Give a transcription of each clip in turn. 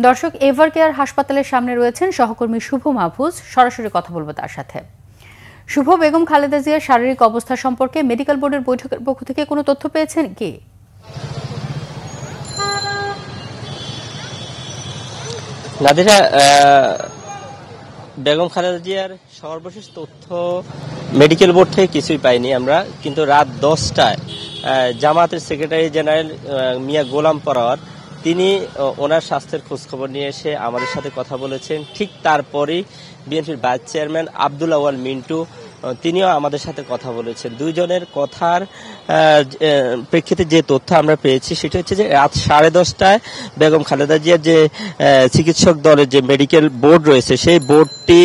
দর্শক, ever care হাসপাতালের সামনে রয়েছেন সহকর্মী শুভ মাহফুজ। সরাসরি কথা বলবো তার সাথে। শুভ, বেগম খালেদা জিয়ার শারীরিক অবস্থা সম্পর্কে মেডিকেল বোর্ডের বৈঠকের পক্ষ থেকে কোনো তথ্য পেয়েছেন কি? নাদিরা, বেগম খালেদা জিয়ার সর্বশেষ তথ্য মেডিকেল বোর্ড থেকে কিছুই পাইনি আমরা, কিন্তু রাত 10টায় জামায়াতের সেক্রেটারি জেনারেল মিয়া গোলাম পরোয়ার তিনি ওনার স্বাস্থ্যের খোঁজখবর নিয়ে এসে আমাদের সাথে কথা বলেছেন। ঠিক তারপরেই বিএনপির ভাইস চেয়ারম্যান আব্দুল আউয়াল মিন্টু তিনিও আমাদের সাথে কথা বলেছেন। দুইজনের কথার প্রেক্ষিতে যে তথ্য আমরা পেয়েছি সেটা হচ্ছে যে রাত 10:30টায় বেগম খালেদা জিয়ার যে চিকিৎসক দলের যে মেডিকেল বোর্ড রয়েছে সেই বোর্ডটি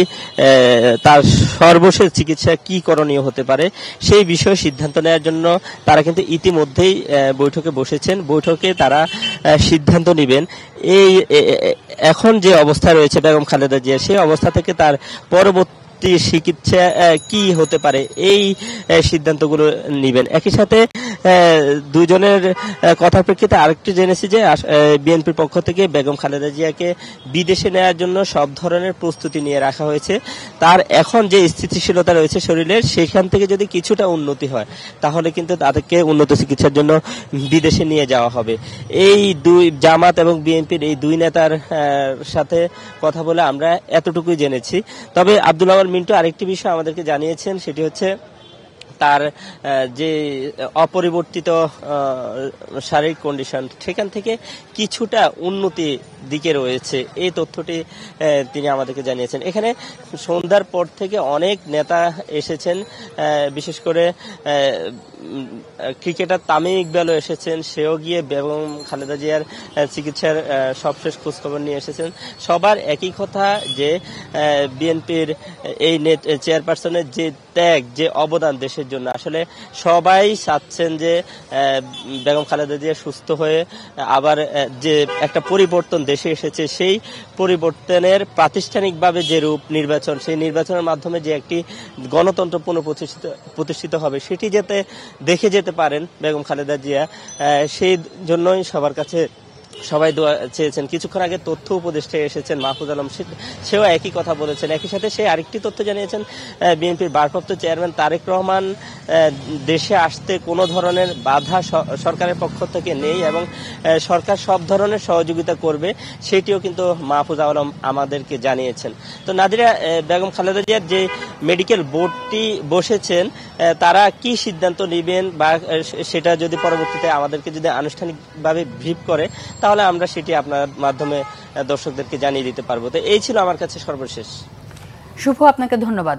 তার সর্বশেষ চিকিৎসা কি করণীয় হতে পারে সেই বিষয়ে সিদ্ধান্ত নেওয়ার জন্য তারা কিন্তু ইতিমধ্যেই বৈঠকে বসেছেন। বৈঠকে তারা সিদ্ধান্ত নেবেন এই এখন যে অবস্থা রয়েছে বেগম খালেদা জিয়া, সেই অবস্থা থেকে তার পরবর্তী চিকিৎসা কি হতে পারে এই সিদ্ধান্তগুলো নেবেন। একই সাথে দুজনের কথার প্রেক্ষিতে আরেকটি জেনেছি যে বিএনপির পক্ষ থেকে বেগম খালেদা জিয়াকে বিদেশে নেওয়ার জন্য সব ধরনের প্রস্তুতি নিয়ে রাখা হয়েছে। তার এখন যে স্থিতিশীলতা রয়েছে শরীরের, সেখান থেকে যদি কিছুটা উন্নতি হয় তাহলে কিন্তু তাদেরকে উন্নত চিকিৎসার জন্য বিদেশে নিয়ে যাওয়া হবে। এই দুই জামাত এবং বিএনপির এই দুই নেতার সাথে কথা বলে আমরা এতটুকুই জেনেছি। তবে আব্দুল আউয়াল মিন্টু আরেকটি বিষয় আমাদেরকে জানিয়েছেন, সেটি হচ্ছে তার যে অপরিবর্তিত শারীরিক কন্ডিশন সেখান থেকে কিছুটা উন্নতি দিকে রয়েছে, এই তথ্যটি তিনি আমাদেরকে জানিয়েছেন। এখানে সন্ধ্যার পর থেকে অনেক নেতা এসেছেন, বিশেষ করে ক্রিকেটার তামিম ইকবালও এসেছেন। সেও গিয়ে বেগম খালেদা জিয়ার চিকিৎসার সবশেষ খোঁজখবর নিয়ে এসেছেন। সবার একই কথা যে বিএনপির এই চেয়ারপারসনের যে ত্যাগ, যে অবদান দেশের জন্য, আসলে সবাই চাচ্ছেন যে বেগম খালেদা জিয়া সুস্থ হয়ে আবার যে একটা পরিবর্তন দেশে এসেছে সেই পরিবর্তনের প্রাতিষ্ঠানিকভাবে যে রূপ নির্বাচন, সেই নির্বাচনের মাধ্যমে যে একটি গণতন্ত্র পুনঃপ্রতিষ্ঠিত হবে সেটি যাতে দেখে যেতে পারেন বেগম খালেদা জিয়া, সেই জন্যই সবার কাছে সবাই দোয়া চেয়েছেন। কিছুক্ষণ আগে তথ্য উপদেষ্টা এসেছেন মাহফুজ আলম, সেও একই কথা বলেছেন। একই সাথে সে আরেকটি তথ্য জানিয়েছেন, বিএনপির ভারপ্রাপ্ত চেয়ারম্যান তারেক রহমান দেশে আসতে কোনো ধরনের বাধা সরকারের পক্ষ থেকে নেই এবং সরকার সব ধরনের সহযোগিতা করবে, সেটিও কিন্তু মাহফুজ আলম আমাদেরকে জানিয়েছেন। তো নাদিরা, বেগম খালেদা জিয়ার যে মেডিকেল বোর্ডটি বসেছেন তারা কি সিদ্ধান্ত নেবেন বা সেটা যদি পরবর্তীতে আমাদেরকে যদি আনুষ্ঠানিকভাবে ব্রিফ করে তাহলে আমরা সেটি আপনার মাধ্যমে দর্শকদেরকে জানিয়ে দিতে পারবো। তো এই ছিল আমার কাছে সর্বশেষ। শুভ, আপনাকে ধন্যবাদ।